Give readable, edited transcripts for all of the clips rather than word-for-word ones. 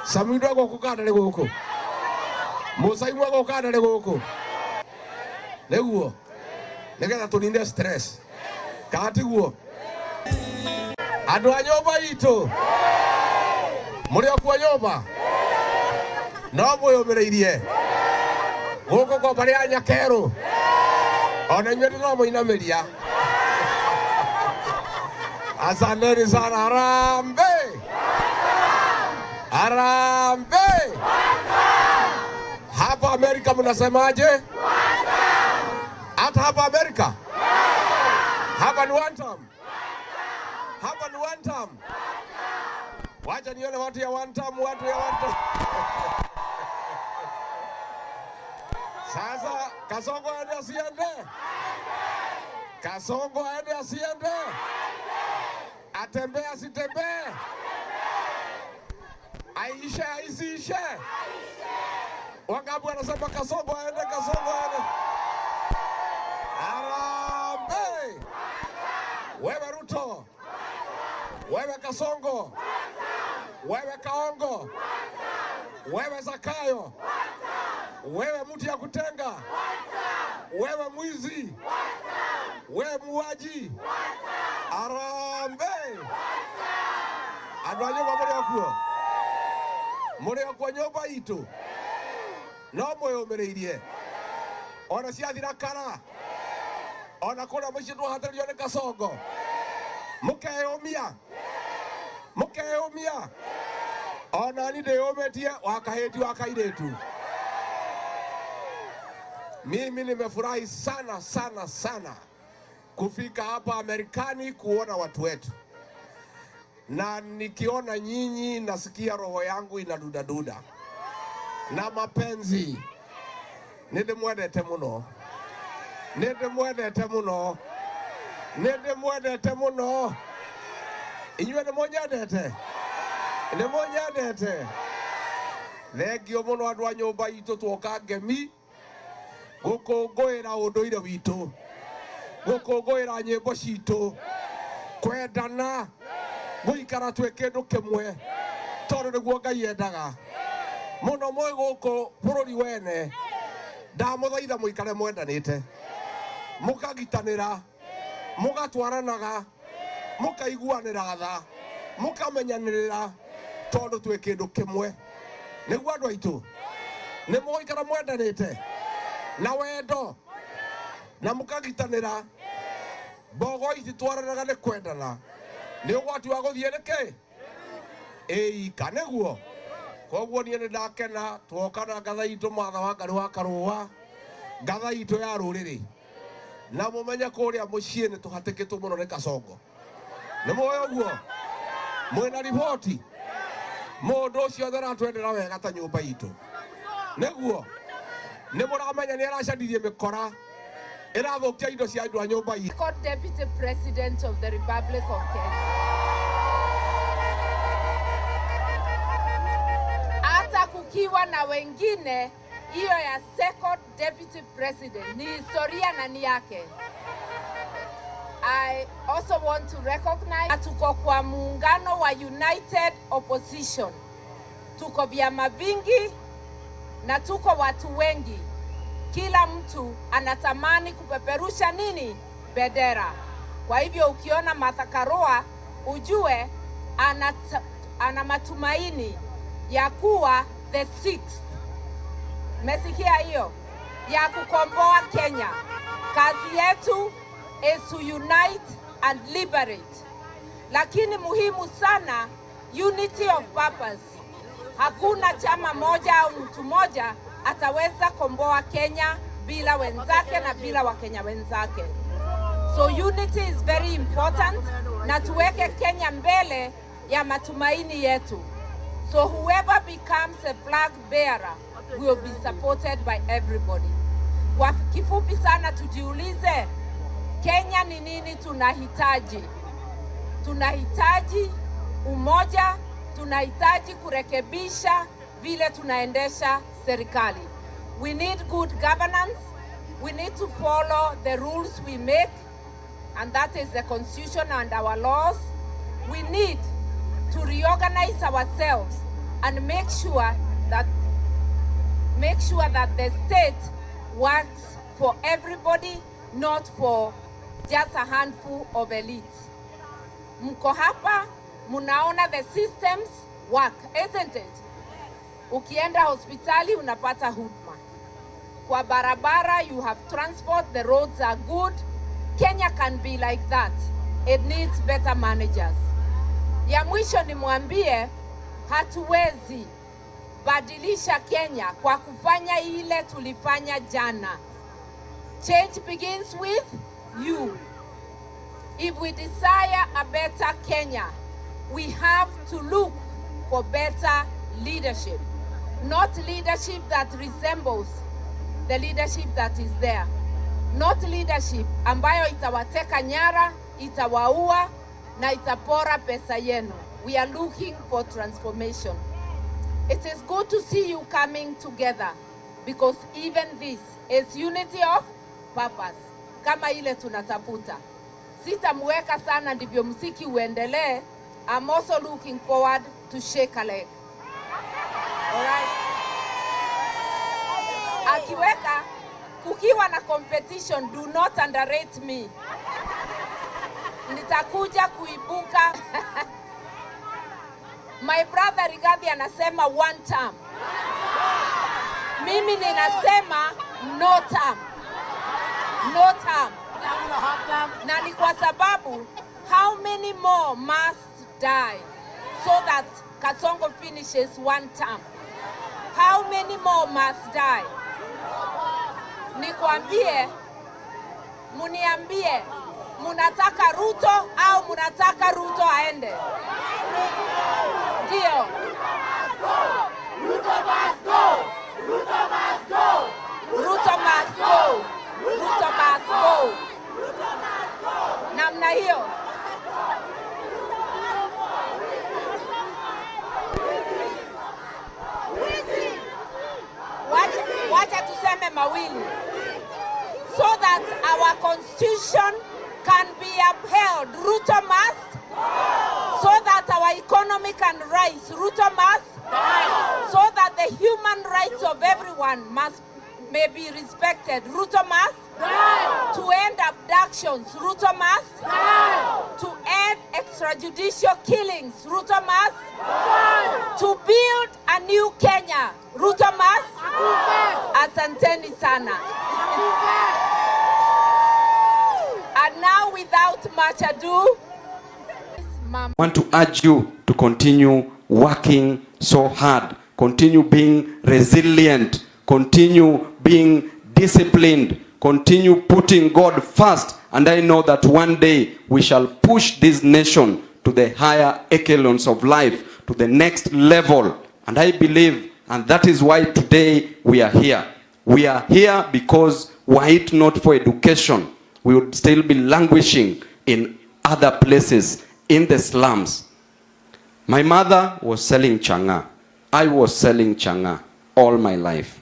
Samido go kukana le goko. Musai mo go kana le goko. Leguo. Nega tuninde stress. Kati guo. Adu anyoba ito. Muri akwa nyoba. No moyo mereirie. Goko ko bari anya kero. Ona nyeri no mo inameria. Asante sana Harambee. Harambee. Hapa Amerika mnasemaje? Hata hapa Amerika. Hapa ni one time. Hapa ni one time. Wacha nione watu ya one time, watu ya one time. Sasa Kasongo aende asiende? Kasongo aende asiende? Atembea asitembee? Aisha aisishe? Wangapi wanasema Kasongo aende, Kasongo aende? Harambee. Wewe Ruto. Wewe Kasongo. Wewe Kaongo. Wewe Zakayo. Wewe mtu ya kutenga. Wewe mwizi. Wewe muaji. Harambee. Adwanyo babere akuo. Muri akwa nyoba itu. No moyo mereirie. Ona ciathira kara. Ona kura mucitwo hatario ni Kasongo. Mukeyumia. Mukeyumia. Ona ni ndeyumetie wakaheti wakairetu. Mimi nimefurahi sana sana sana kufika hapa Amerikani kuona watu wetu. Na nikiona nyinyi nasikia roho yangu inadudaduda. Na mapenzi. Nindimwendete muno. Nindimwendete muno. Nindimwendete muno. Inywe nimonyendete. Nimonyendete. Thengio muno andu a nyumba itu twoka ngemi. Gukungwira unduire witu. Gukungwira nyimbo citu. Kwendana. Guikara twe kindu kimwe. Tondu niguo Ngai endaga. Muno mwe guku bururi wene. Ndamuthaitha muikare mwendanite. Mukagitanira. Mugatwaranaga. Mukaiguanira tha. Mukamenyanirira. Tondu twe kindu kimwe. Niguo andu aitu. Ni muikara mwendanite. Na wendo. Na mukagitanira. Bogo iti twaranaga ni kwendana. Ni ugwati wa guthie niki? Kaneguo. Koguo nie ni ndakena twokana ngatha itu matha wa Ngai wa Karua. Ngatha itu ya ruriri. Na mumenye kuria mucii ni tuhatikitwo muno ni Kasongo. Ni moyo guo. Mwena ripoti. Mundu ucio thera twendera wega ta nyumba itu. Neguo. Ni muramenya ni aracadithie mikora. Irathukia indo cia andu a nyumba itu. Deputy President of the Republic of Kenya. Hata kukiwa na wengine, hiyo ya second deputy president ni historia na ni yake. I also want to recognize tuko kwa muungano wa United Opposition. Tuko vyama vingi na tuko watu wengi. Kila mtu anatamani kupeperusha nini? Bendera. Kwa hivyo ukiona Martha Karua ujue ana matumaini ya kuwa the sixth. Mesikia hiyo? Ya kukomboa Kenya. Kazi yetu is to unite and liberate. Lakini muhimu sana, unity of purpose. Hakuna chama moja au mtu moja ataweza komboa Kenya bila wenzake na bila Wakenya wenzake. So unity is very important, na tuweke Kenya mbele ya matumaini yetu. So whoever becomes a flag bearer will be supported by everybody. Kwa kifupi sana tujiulize, Kenya ni nini tunahitaji? Tunahitaji umoja, tunahitaji kurekebisha vile tunaendesha serikali. We need good governance. We need to follow the rules we make, and that is the constitution and our laws. We need to reorganize ourselves and make sure that the state works for everybody, not for just a handful of elites. Mko hapa, munaona the systems work, isn't it? Ukienda hospitali unapata huduma. Kwa barabara you have transport, the roads are good. Kenya can be like that. It needs better managers. Ya mwisho nimwambie, hatuwezi badilisha Kenya kwa kufanya ile tulifanya jana. Change begins with you. If we desire a better Kenya, we have to look for better leadership. Not leadership that resembles the leadership that is there. Not leadership ambayo itawateka nyara, itawaua na itapora pesa yenu. We are looking for transformation. It is good to see you coming together, because even this is unity of purpose. Kama ile tunatafuta. Sitamweka sana ndivyo muziki uendelee. I'm also looking forward to shake a leg. Alright. Akiweka, kukiwa na competition, do not underrate me. Nitakuja kuibuka. My brother Rigathi anasema one term. Mimi ninasema no term. No term. Na ni kwa sababu, how many more must die so that Kasongo finishes one term? How many more must die? Nikwambie, muniambie, munataka Ruto au munataka Ruto aende? Ndio. Ruto must go. Ruto must go. Ruto must go. Ruto must go. Ruto must go. Namna hiyo. Wacha tuseme mawili. So that our constitution can be upheld, Ruto must. So that our economy can rise, Ruto must. So that the human rights of everyone may be respected, Ruto must. To end abductions, Ruto must. To end extrajudicial killings, Ruto must. To build a new Kenya, Ruto must. Asanteni sana. And now, without much ado, I want to urge you to continue working so hard, continue being resilient, continue being disciplined, continue putting God first, and I know that one day we shall push this nation to the higher echelons of life, to the next level. And I believe, and that is why today we are here. We are here because were it not for education, we would still be languishing in other places, in the slums. My mother was selling changa. I was selling changa all my life,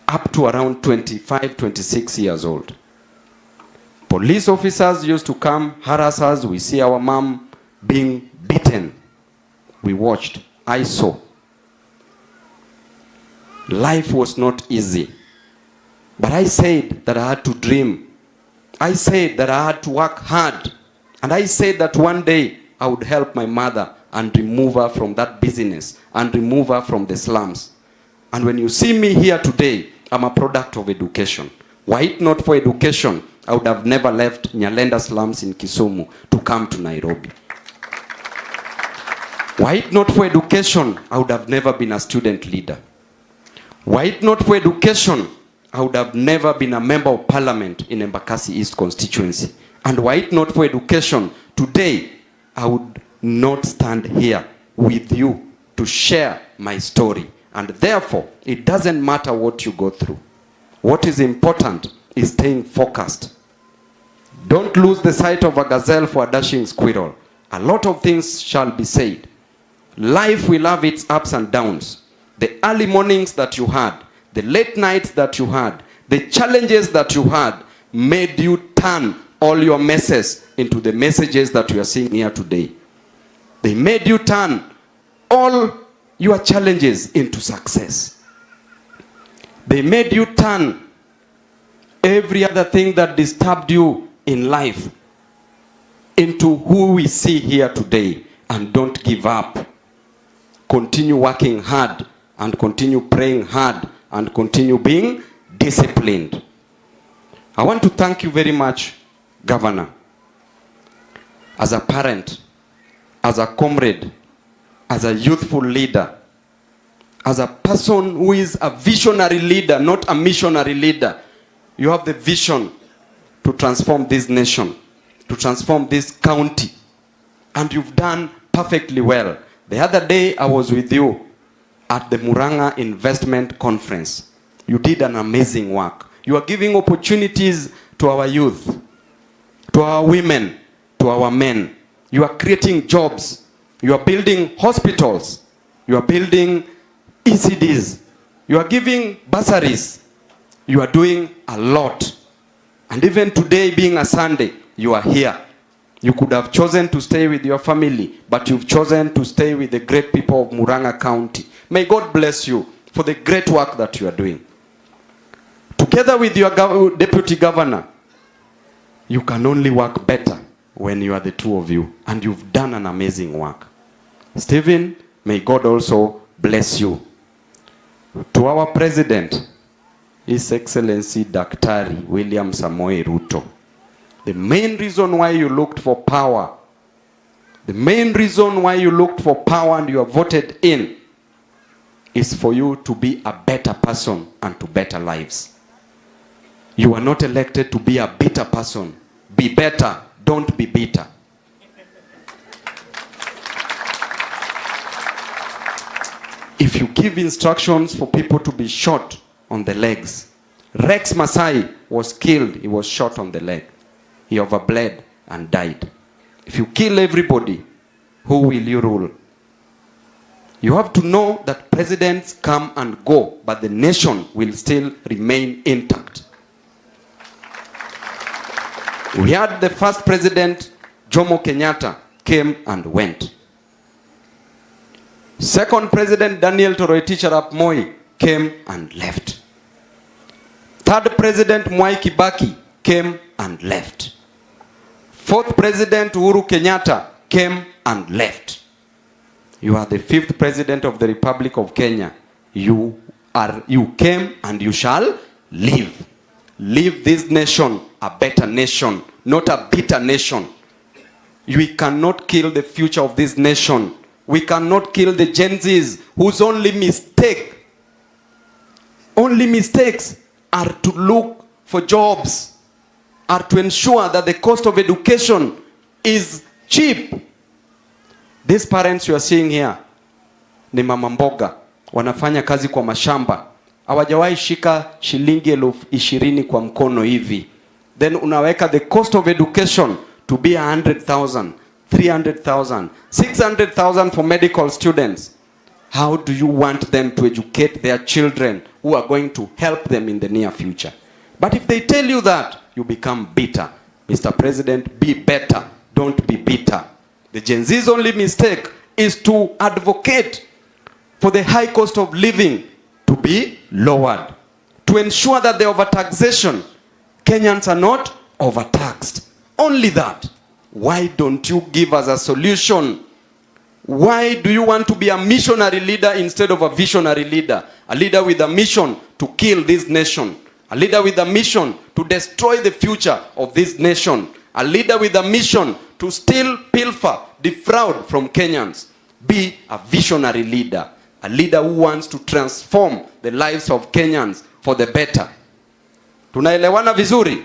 up to around 25, 26 years old. Police officers used to come, harass us. We see our mom being beaten. We watched. I saw. Life was not easy. But I said that I had to dream. I said that I had to work hard. And I said that one day I would help my mother and remove her from that business and remove her from the slums. And when you see me here today, I'm a product of education. Were it not for education, I would have never left Nyalenda slums in Kisumu to come to Nairobi. Were it not for education, I would have never been a student leader. Were it not for education, I would have never been a member of parliament in Embakasi East constituency. And were it not for education, today I would not stand here with you to share my story. And therefore, it doesn't matter what you go through. What is important is staying focused. Don't lose the sight of a gazelle for a dashing squirrel. A lot of things shall be said. Life will have its ups and downs. The early mornings that you had, the late nights that you had, the challenges that you had made you turn all your messes into the messages that you are seeing here today. They made you turn all your challenges into success. They made you turn every other thing that disturbed you in life into who we see here today. And don't give up. Continue working hard and continue praying hard and continue being disciplined. I want to thank you very much, Governor. As a parent, as a comrade, as a youthful leader, as a person who is a visionary leader, not a missionary leader. You have the vision to transform this nation, to transform this county, and you've done perfectly well. The other day I was with you at the Murang'a Investment Conference. You did an amazing work. You are giving opportunities to our youth, to our women, to our men. You are creating jobs. You are building hospitals. You are building ECDs. You are giving bursaries. You are doing a lot. And even today being a Sunday, you are here. You could have chosen to stay with your family, but you've chosen to stay with the great people of Murang'a County. May God bless you for the great work that you are doing. Together with your deputy governor, you can only work better when you are the two of you, and you've done an amazing work. Stephen, may God also bless you. To our president, His Excellency Daktari William Samoei Ruto, the main reason why you looked for power, the main reason why you looked for power and you are voted in is for you to be a better person and to better lives. You are not elected to be a bitter person. Be better, don't be bitter. If you give instructions for people to be shot on the legs, Rex Masai was killed, he was shot on the leg. He overbled and died. If you kill everybody, who will you rule? You have to know that presidents come and go, but the nation will still remain intact. We had the first president, Jomo Kenyatta, came and went. Second president, Daniel Toroitich arap Moi, came and left. Third president, Mwai Kibaki, came and left. Fourth president, Uhuru Kenyatta, came and left. You are the fifth president of the Republic of Kenya. You came and you shall leave. Leave this nation a better nation, not a bitter nation. We cannot kill the future of this nation. We cannot kill the Gen Zs whose only mistakes are to look for jobs, are to ensure that the cost of education is cheap. These parents you are seeing here ni mama mboga, wanafanya kazi kwa mashamba, hawajawahi shika shilingi 20,000 kwa mkono hivi. Then unaweka the cost of education to be 100,000, 300,000, 600,000 for medical students. How do you want them to educate their children who are going to help them in the near future? But if they tell you that, you become bitter. Mr. President, be better. Don't be bitter. The Gen Z's only mistake is to advocate for the high cost of living to be lowered, to ensure that the overtaxation, Kenyans are not overtaxed. Only that. Why don't you give us a solution? Why do you want to be a missionary leader instead of a visionary leader? A leader with a mission to kill this nation. A leader with a mission to destroy the future of this nation. A leader with a mission to steal, pilfer, defraud from Kenyans. Be a visionary leader. A leader who wants to transform the lives of Kenyans for the better. Tunaelewana vizuri?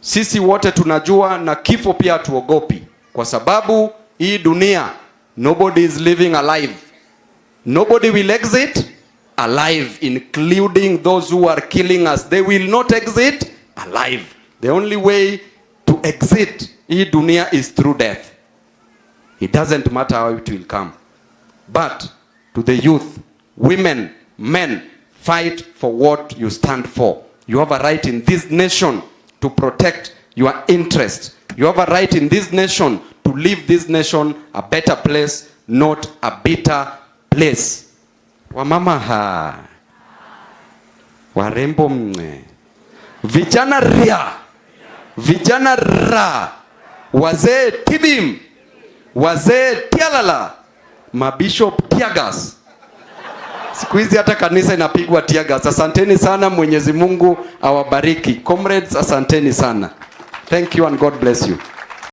Sisi wote tunajua na kifo pia tuogopi. Kwa sababu hii dunia, nobody is living alive. Nobody will exit alive, including those who are killing us. They will not exit alive. The only way to exit hii dunia is through death. It doesn't matter how it will come. But to the youth, women, men, fight for what you stand for. You have a right in this nation to protect your interest. You have a right in this nation to leave this nation a better place, not a bitter place. Wamama ha. Warembo mne. Vijana ria. Vijana ra. Wazee tibim. Wazee tialala. Mabishop tiagas. Siku hizi hata kanisa inapigwa tiagas. Asanteni sana, Mwenyezi Mungu awabariki. Comrades, asanteni sana. Thank you and God bless you.